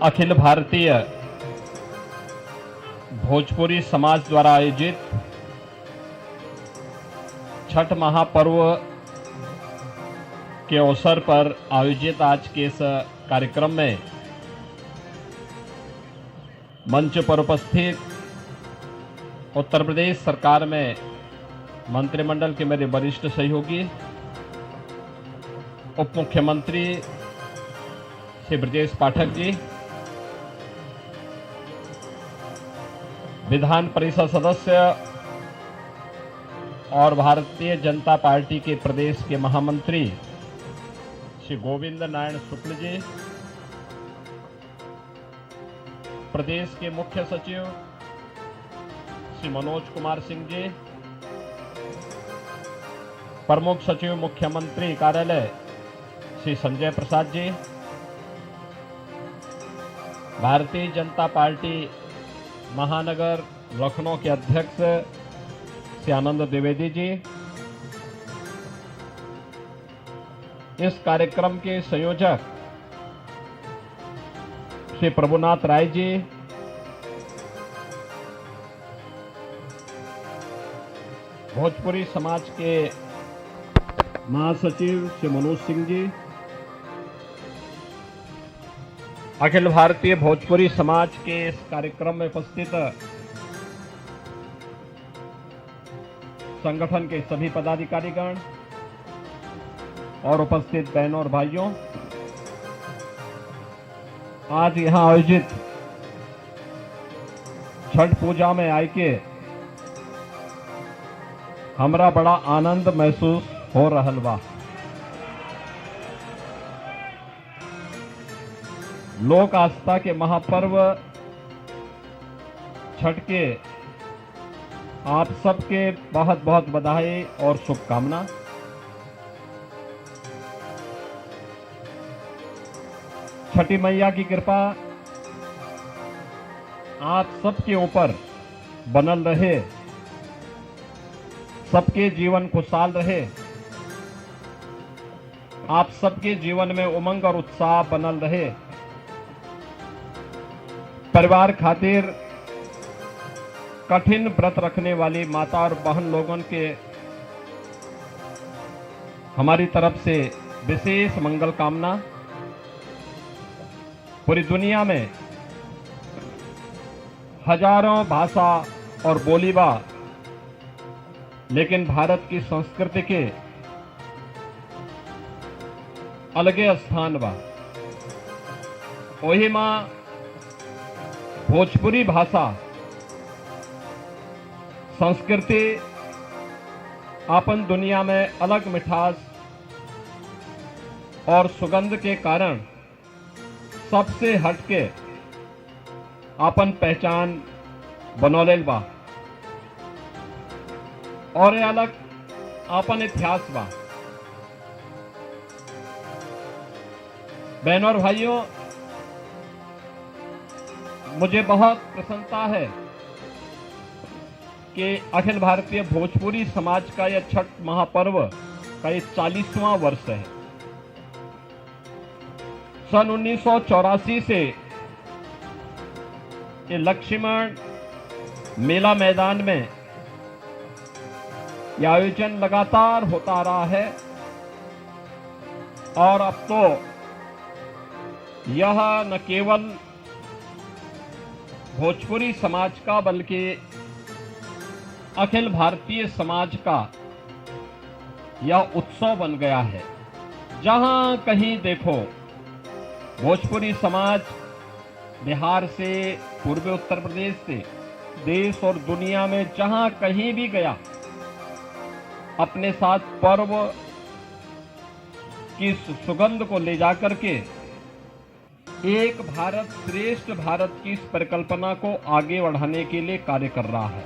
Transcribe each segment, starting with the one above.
अखिल भारतीय भोजपुरी समाज द्वारा आयोजित छठ महापर्व के अवसर पर आयोजित आज के इस कार्यक्रम में मंच पर उपस्थित उत्तर प्रदेश सरकार में मंत्रिमंडल के मेरे वरिष्ठ सहयोगी उप मुख्यमंत्री श्री ब्रजेश पाठक जी, विधान परिषद सदस्य और भारतीय जनता पार्टी के प्रदेश के महामंत्री श्री गोविंद नारायण शुक्ल जी, प्रदेश के मुख्य सचिव श्री मनोज कुमार सिंह जी, प्रमुख सचिव मुख्यमंत्री कार्यालय श्री संजय प्रसाद जी, भारतीय जनता पार्टी महानगर लखनऊ के अध्यक्ष श्री आनंद द्विवेदी जी, इस कार्यक्रम के संयोजक श्री प्रभुनाथ राय जी, भोजपुरी समाज के महासचिव श्री मनोज सिंह जी, अखिल भारतीय भोजपुरी समाज के इस कार्यक्रम में उपस्थित संगठन के सभी पदाधिकारीगण और उपस्थित बहनों और भाइयों, आज यहां आयोजित छठ पूजा में आके हमरा बड़ा आनंद महसूस हो रहल बा। लोक आस्था के महापर्व छठ के आप सबके बहुत बहुत बधाई और शुभकामना। छठी मैया की कृपा आप सबके ऊपर बनल रहे, सबके जीवन खुशहाल रहे, आप सबके जीवन में उमंग और उत्साह बनल रहे। परिवार खातिर कठिन व्रत रखने वाली माता और बहन लोगों के हमारी तरफ से विशेष मंगल कामना। पूरी दुनिया में हजारों भाषा और बोली बा, लेकिन भारत की संस्कृति के अलगे स्थान बा। वही मां भोजपुरी भाषा संस्कृति अपन दुनिया में अलग मिठास और सुगंध के कारण सबसे हटके अपन पहचान बनौलेल बा और ये अलग अपन इतिहास बा। बहनों और भाइयों, मुझे बहुत प्रसन्नता है कि अखिल भारतीय भोजपुरी समाज का यह छठ महापर्व का ये 40वां वर्ष है। सन 1984 से ये लक्ष्मण मेला मैदान में यह आयोजन लगातार होता रहा है और अब तो यह न केवल भोजपुरी समाज का बल्कि अखिल भारतीय समाज का यह उत्सव बन गया है। जहां कहीं देखो भोजपुरी समाज बिहार से, पूर्वी उत्तर प्रदेश से, देश और दुनिया में जहां कहीं भी गया, अपने साथ पर्व की सुगंध को ले जाकर के एक भारत श्रेष्ठ भारत की इस परिकल्पना को आगे बढ़ाने के लिए कार्य कर रहा है।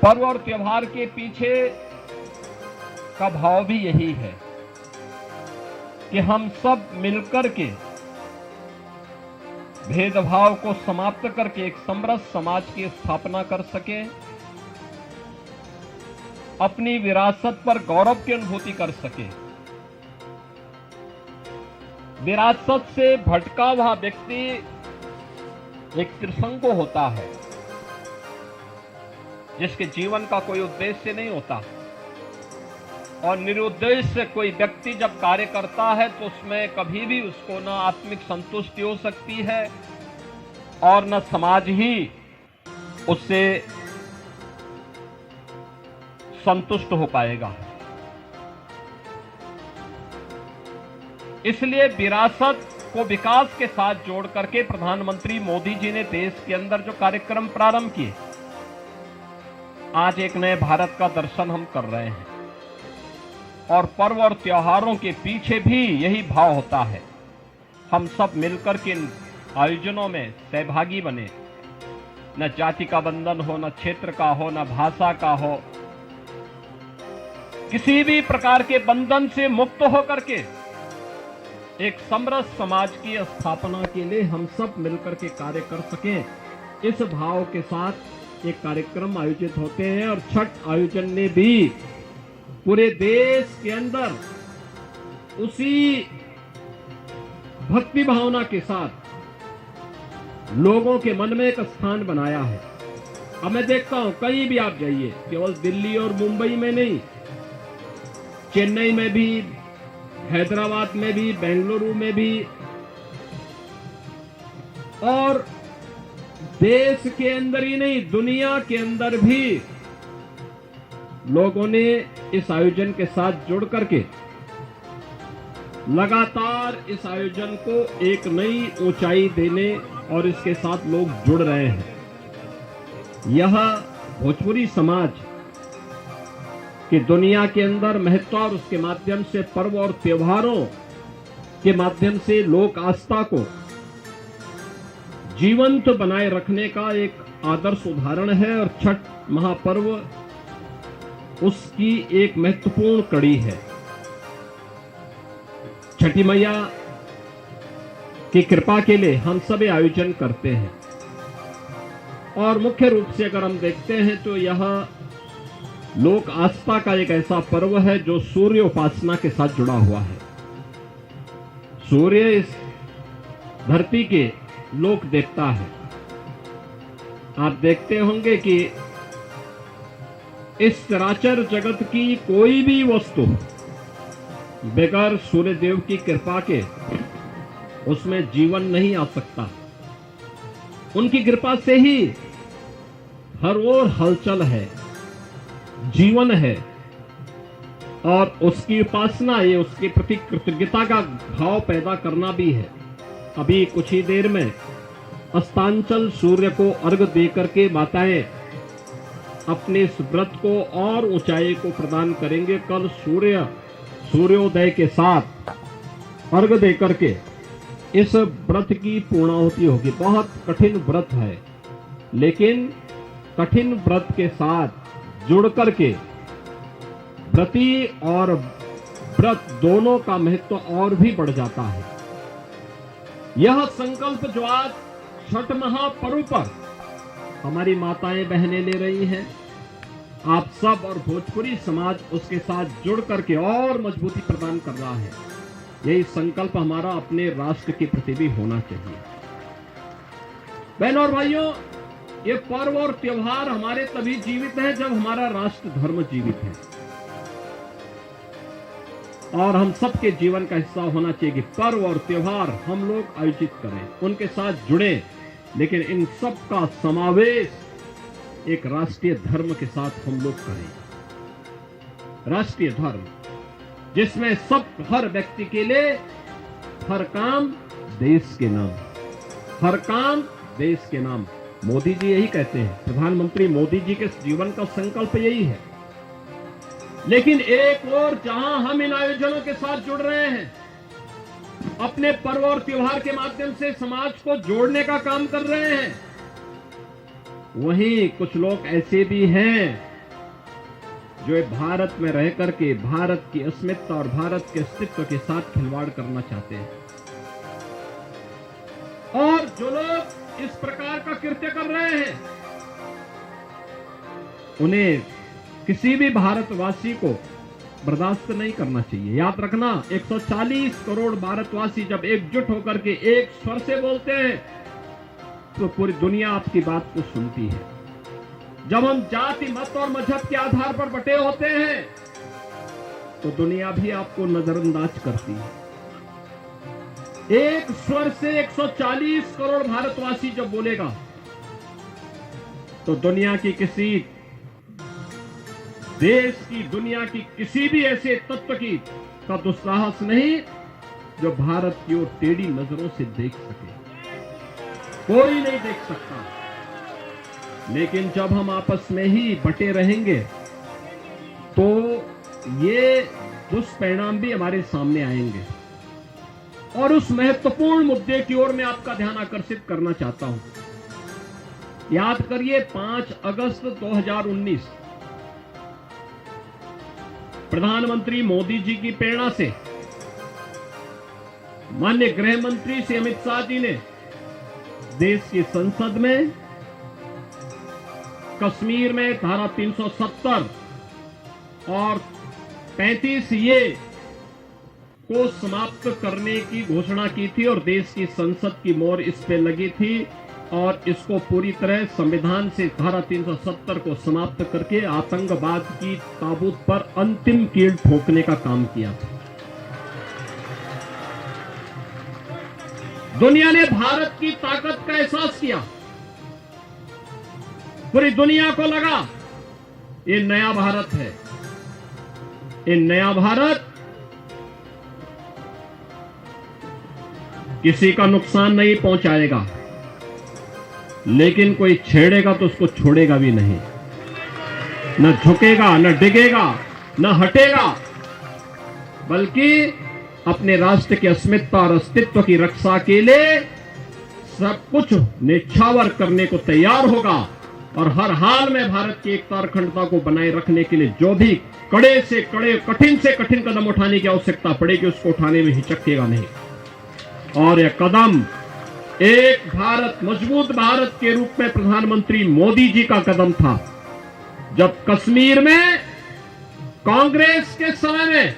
पर्व और त्योहार के पीछे का भाव भी यही है कि हम सब मिलकर के भेदभाव को समाप्त करके एक समरस समाज की स्थापना कर सके, अपनी विरासत पर गौरव की अनुभूति कर सके। विरासत से भटका हुआ व्यक्ति एक त्रिसंगो होता है, जिसके जीवन का कोई उद्देश्य नहीं होता। और निरुद्देश्य कोई व्यक्ति जब कार्य करता है तो उसमें कभी भी उसको न आत्मिक संतुष्टि हो सकती है और न समाज ही उससे संतुष्ट हो पाएगा। इसलिए विरासत को विकास के साथ जोड़ करके प्रधानमंत्री मोदी जी ने देश के अंदर जो कार्यक्रम प्रारंभ किए, आज एक नए भारत का दर्शन हम कर रहे हैं। और पर्व और त्योहारों के पीछे भी यही भाव होता है, हम सब मिलकर के इन आयोजनों में सहभागी बने। न जाति का बंधन हो, न क्षेत्र का हो, न भाषा का हो, किसी भी प्रकार के बंधन से मुक्त होकर के एक समरस समाज की स्थापना के लिए हम सब मिलकर के कार्य कर सकें, इस भाव के साथ एक कार्यक्रम आयोजित होते हैं। और छठ आयोजन ने भी पूरे देश के अंदर उसी भक्ति भावना के साथ लोगों के मन में एक स्थान बनाया है। अब मैं देखता हूं कहीं भी आप जाइए, केवल दिल्ली और मुंबई में नहीं, चेन्नई में भी, हैदराबाद में भी, बेंगलुरु में भी, और देश के अंदर ही नहीं दुनिया के अंदर भी लोगों ने इस आयोजन के साथ जुड़ करके लगातार इस आयोजन को एक नई ऊंचाई देने और इसके साथ लोग जुड़ रहे हैं। यह भोजपुरी समाज कि दुनिया के अंदर महत्व और उसके माध्यम से पर्व और त्योहारों के माध्यम से लोक आस्था को जीवंत बनाए रखने का एक आदर्श उदाहरण है। और छठ महापर्व उसकी एक महत्वपूर्ण कड़ी है। छठी मैया की कृपा के लिए हम सभी आयोजन करते हैं। और मुख्य रूप से अगर हम देखते हैं तो यह लोक आस्था का एक ऐसा पर्व है जो सूर्य उपासना के साथ जुड़ा हुआ है। सूर्य इस धरती के लोक देवता है। आप देखते होंगे कि इस चराचर जगत की कोई भी वस्तु बगैर सूर्य देव की कृपा के उसमें जीवन नहीं आ सकता। उनकी कृपा से ही हर ओर हलचल है, जीवन है, और उसकी उपासना ये उसके प्रति कृतज्ञता का भाव पैदा करना भी है। अभी कुछ ही देर में अस्तांचल सूर्य को अर्घ देकर के माताएं अपने इस व्रत को और ऊंचाई को प्रदान करेंगे। कल सूर्योदय के साथ अर्घ देकर के इस व्रत की पूर्णाहुति होगी। बहुत कठिन व्रत है, लेकिन कठिन व्रत के साथ जुड़ करके व्रती और व्रत दोनों का महत्व और भी बढ़ जाता है। यह संकल्प जो आज छठ महापर्व पर हमारी माताएं बहनें ले रही हैं, आप सब और भोजपुरी समाज उसके साथ जुड़ करके और मजबूती प्रदान कर रहा है। यही संकल्प हमारा अपने राष्ट्र के प्रति भी होना चाहिए। बहनों और भाइयों, ये पर्व और त्योहार हमारे तभी जीवित हैं जब हमारा राष्ट्र धर्म जीवित है। और हम सबके जीवन का हिस्सा होना चाहिए कि पर्व और त्योहार हम लोग आयोजित करें, उनके साथ जुड़े, लेकिन इन सब का समावेश एक राष्ट्रीय धर्म के साथ हम लोग करें। राष्ट्रीय धर्म जिसमें सब हर व्यक्ति के लिए हर काम देश के नाम, हर काम देश के नाम। मोदी जी यही कहते हैं, प्रधानमंत्री मोदी जी के जीवन का संकल्प यही है। लेकिन एक और जहां हम इन आयोजनों के साथ जुड़ रहे हैं, अपने पर्व और त्योहार के माध्यम से समाज को जोड़ने का काम कर रहे हैं, वहीं कुछ लोग ऐसे भी हैं जो भारत में रह करके भारत की अस्मिता और भारत के अस्तित्व के साथ खिलवाड़ करना चाहते हैं। और जो लोग इस प्रकार का कृत्य कर रहे हैं, उन्हें किसी भी भारतवासी को बर्दाश्त नहीं करना चाहिए। याद रखना, 140 करोड़ भारतवासी जब एकजुट होकर के एक स्वर से बोलते हैं तो पूरी दुनिया आपकी बात को सुनती है। जब हम जाति, मत और मजहब के आधार पर बटे होते हैं तो दुनिया भी आपको नजरअंदाज करती है। एक स्वर से 140 करोड़ भारतवासी जब बोलेगा तो दुनिया की किसी देश की, दुनिया की किसी भी ऐसे तत्व की का दुस्साहस नहीं जो भारत की ओर टेढ़ी नजरों से देख सके। कोई नहीं देख सकता। लेकिन जब हम आपस में ही बटे रहेंगे तो ये दुष्परिणाम भी हमारे सामने आएंगे। और उस महत्वपूर्ण मुद्दे की ओर मैं आपका ध्यान आकर्षित करना चाहता हूं। याद करिए, 5 अगस्त 2019 प्रधानमंत्री मोदी जी की प्रेरणा से माननीय गृह मंत्री श्री अमित शाह जी ने देश की संसद में कश्मीर में धारा 370 और 35 ये को समाप्त करने की घोषणा की थी और देश की संसद की मोहर इस पे लगी थी और इसको पूरी तरह संविधान से धारा 370 को समाप्त करके आतंकवाद की ताबूत पर अंतिम कील ठोकने का काम किया था। दुनिया ने भारत की ताकत का एहसास किया। पूरी दुनिया को लगा ये नया भारत है। ये नया भारत किसी का नुकसान नहीं पहुंचाएगा, लेकिन कोई छेड़ेगा तो उसको छोड़ेगा भी नहीं। न झुकेगा, न डिगेगा, न हटेगा, बल्कि अपने राष्ट्र की अस्मिता और अस्तित्व की रक्षा के लिए सब कुछ निछावर करने को तैयार होगा और हर हाल में भारत की एकता और अखंडता को बनाए रखने के लिए जो भी कड़े से कड़े, कठिन से कठिन कदम उठाने की आवश्यकता पड़ेगी उसको उठाने में हिचकेगा नहीं। और यह कदम एक भारत, मजबूत भारत के रूप में प्रधानमंत्री मोदी जी का कदम था। जब कश्मीर में कांग्रेस के समय में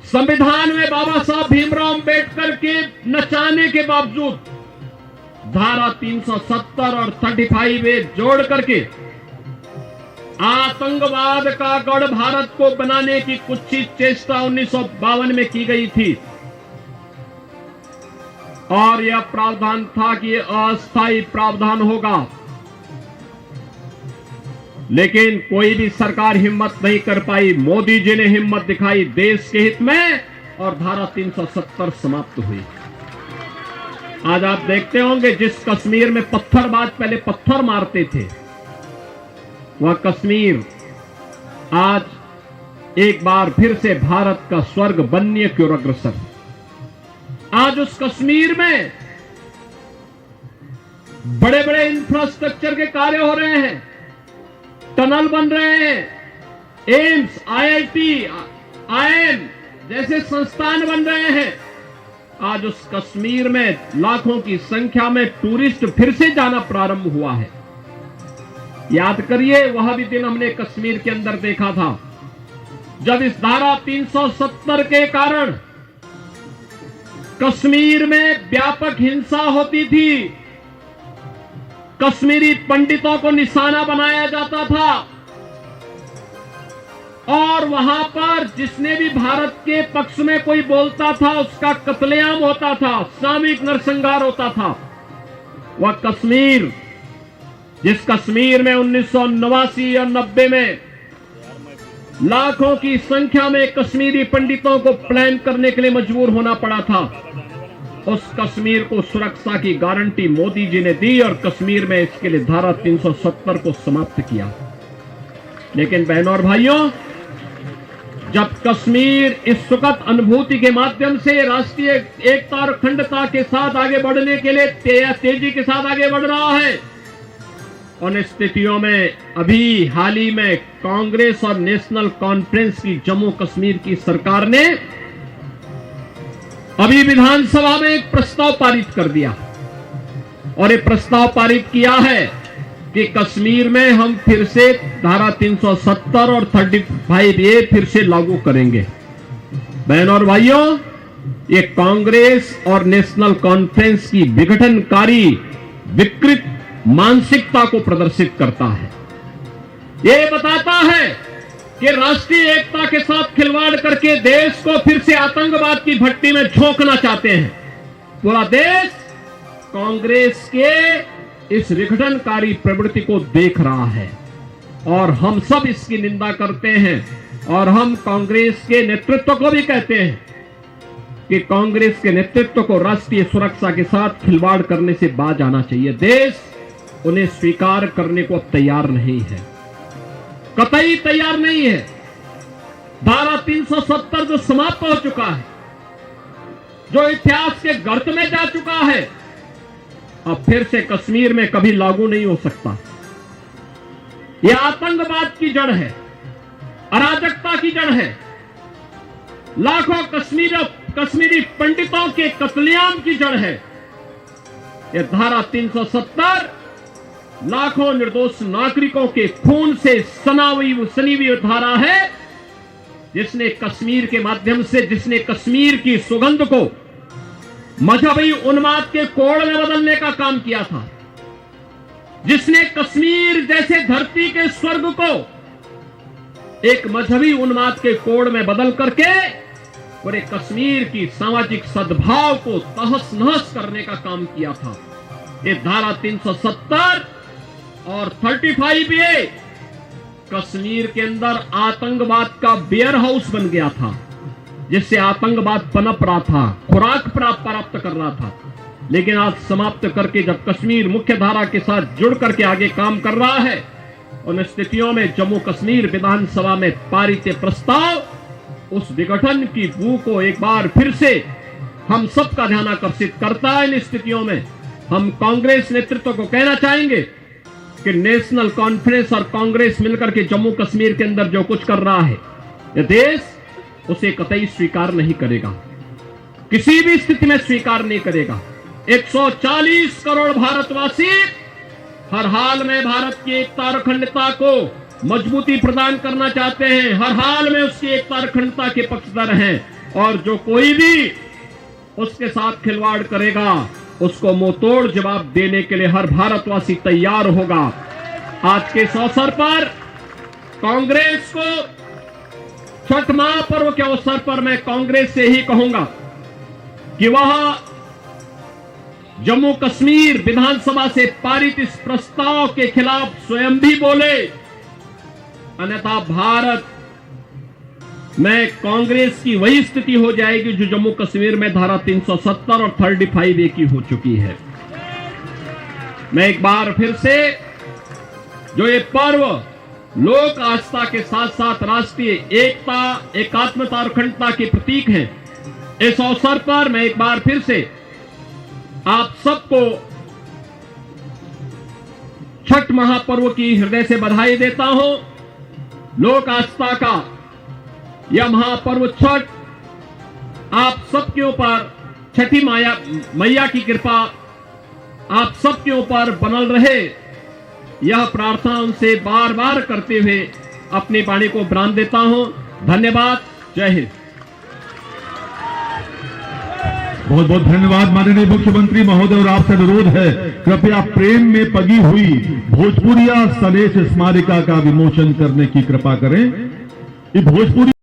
संविधान में बाबा साहब भीमराव अंबेडकर के नचाने के बावजूद धारा 370 और 35A जोड़ करके आतंकवाद का गढ़ भारत को बनाने की कुछ चेष्टा 1952 में की गई थी और यह प्रावधान था कि यह अस्थायी प्रावधान होगा, लेकिन कोई भी सरकार हिम्मत नहीं कर पाई। मोदी जी ने हिम्मत दिखाई देश के हित में और धारा 370 समाप्त हुई। आज आप देखते होंगे जिस कश्मीर में पत्थरबाज पहले पत्थर मारते थे, वह कश्मीर आज एक बार फिर से भारत का स्वर्ग बनने की ओर अग्रसर। आज उस कश्मीर में बड़े बड़े इंफ्रास्ट्रक्चर के कार्य हो रहे हैं, टनल बन रहे हैं, एम्स, IIT, IIM जैसे संस्थान बन रहे हैं। आज उस कश्मीर में लाखों की संख्या में टूरिस्ट फिर से जाना प्रारंभ हुआ है। याद करिए, वह भी दिन हमने कश्मीर के अंदर देखा था जब इस धारा 370 के कारण कश्मीर में व्यापक हिंसा होती थी। कश्मीरी पंडितों को निशाना बनाया जाता था और वहां पर जिसने भी भारत के पक्ष में कोई बोलता था उसका कत्लेआम होता था, सामूहिक नरसंहार होता था। वह कश्मीर, जिस कश्मीर में 1989 और 90 में लाखों की संख्या में कश्मीरी पंडितों को प्लान करने के लिए मजबूर होना पड़ा था, उस कश्मीर को सुरक्षा की गारंटी मोदी जी ने दी और कश्मीर में इसके लिए धारा 370 को समाप्त किया। लेकिन बहनों और भाइयों, जब कश्मीर इस सुखद अनुभूति के माध्यम से राष्ट्रीय एकता और अखंडता के साथ आगे बढ़ने के लिए तेजी के साथ आगे बढ़ रहा है, उन स्थितियों में अभी हाल ही में कांग्रेस और नेशनल कॉन्फ्रेंस की जम्मू कश्मीर की सरकार ने अभी विधानसभा में एक प्रस्ताव पारित कर दिया और ये प्रस्ताव पारित किया है कि कश्मीर में हम फिर से धारा 370 और 35A फिर से लागू करेंगे। बहनों और भाइयों, ये कांग्रेस और नेशनल कॉन्फ्रेंस की विघटनकारी विकृत मानसिकता को प्रदर्शित करता है। ये बताता है कि राष्ट्रीय एकता के साथ खिलवाड़ करके देश को फिर से आतंकवाद की भट्टी में झोंकना चाहते हैं। पूरा देश कांग्रेस के इस विघटनकारी प्रवृत्ति को देख रहा है और हम सब इसकी निंदा करते हैं और हम कांग्रेस के नेतृत्व को भी कहते हैं कि कांग्रेस के नेतृत्व को राष्ट्रीय सुरक्षा के साथ खिलवाड़ करने से बाज आना चाहिए। देश उन्हें स्वीकार करने को अब तैयार नहीं है, कतई तैयार नहीं है। धारा 370 जो समाप्त हो चुका है, जो इतिहास के गर्त में जा चुका है, अब फिर से कश्मीर में कभी लागू नहीं हो सकता। यह आतंकवाद की जड़ है, अराजकता की जड़ है, लाखों कश्मीरी पंडितों के कत्लेआम की जड़ है। यह धारा 370 लाखों निर्दोष नागरिकों के खून से सनी हुई धारा है, जिसने कश्मीर के माध्यम से, जिसने कश्मीर की सुगंध को मजहबी उन्माद के कोड़ में बदलने का काम किया था, जिसने कश्मीर जैसे धरती के स्वर्ग को एक मजहबी उन्माद के कोड़ में बदल करके पूरे कश्मीर की सामाजिक सद्भाव को तहस नहस करने का काम किया था। ये धारा 370 और 35A कश्मीर के अंदर आतंकवाद का बेयर हाउस बन गया था, जिससे आतंकवाद पनप रहा था, खुराक प्राप्त कर रहा था। लेकिन आज समाप्त करके जब कश्मीर मुख्य धारा के साथ जुड़ करके आगे काम कर रहा है, उन स्थितियों में जम्मू कश्मीर विधानसभा में पारित प्रस्ताव उस विघटन की बू को एक बार फिर से हम सबका ध्यान आकर्षित करता है। इन स्थितियों में हम कांग्रेस नेतृत्व को कहना चाहेंगे कि नेशनल कॉन्फ्रेंस और कांग्रेस मिलकर के जम्मू कश्मीर के अंदर जो कुछ कर रहा है, यह देश उसे कतई स्वीकार नहीं करेगा, किसी भी स्थिति में स्वीकार नहीं करेगा। 140 करोड़ भारतवासी हर हाल में भारत की एकता और अखंडता को मजबूती प्रदान करना चाहते हैं, हर हाल में उसकी एकता और अखंडता के पक्षधर हैं, और जो कोई भी उसके साथ खिलवाड़ करेगा उसको मुंहतोड़ जवाब देने के लिए हर भारतवासी तैयार होगा। आज के इस अवसर पर कांग्रेस को, छठ महापर्व के अवसर पर मैं कांग्रेस से ही कहूंगा कि वह जम्मू कश्मीर विधानसभा से पारित इस प्रस्ताव के खिलाफ स्वयं भी बोले, अन्यथा भारत में कांग्रेस की वही स्थिति हो जाएगी जो जम्मू कश्मीर में धारा 370 और 35A की हो चुकी है। मैं एक बार फिर से, जो ये पर्व लोक आस्था के साथ साथ राष्ट्रीय एकता, एकात्मता और अखंडता के प्रतीक हैं, इस अवसर पर मैं एक बार फिर से आप सबको छठ महापर्व की हृदय से बधाई देता हूं। लोक आस्था का यह महापर्व छठ आप सबके ऊपर, छठी मैया की कृपा आप सबके ऊपर बनल रहे, यह प्रार्थना उनसे बार बार करते हुए अपनी वाणी को विराम देता हूं। धन्यवाद। जय हिंद। बहुत बहुत धन्यवाद माननीय मुख्यमंत्री महोदय, और आपसे अनुरोध है कृपया प्रेम में पगी हुई भोजपुरिया सनेश स्मारिका का विमोचन करने की कृपा करें। ये भोजपुरी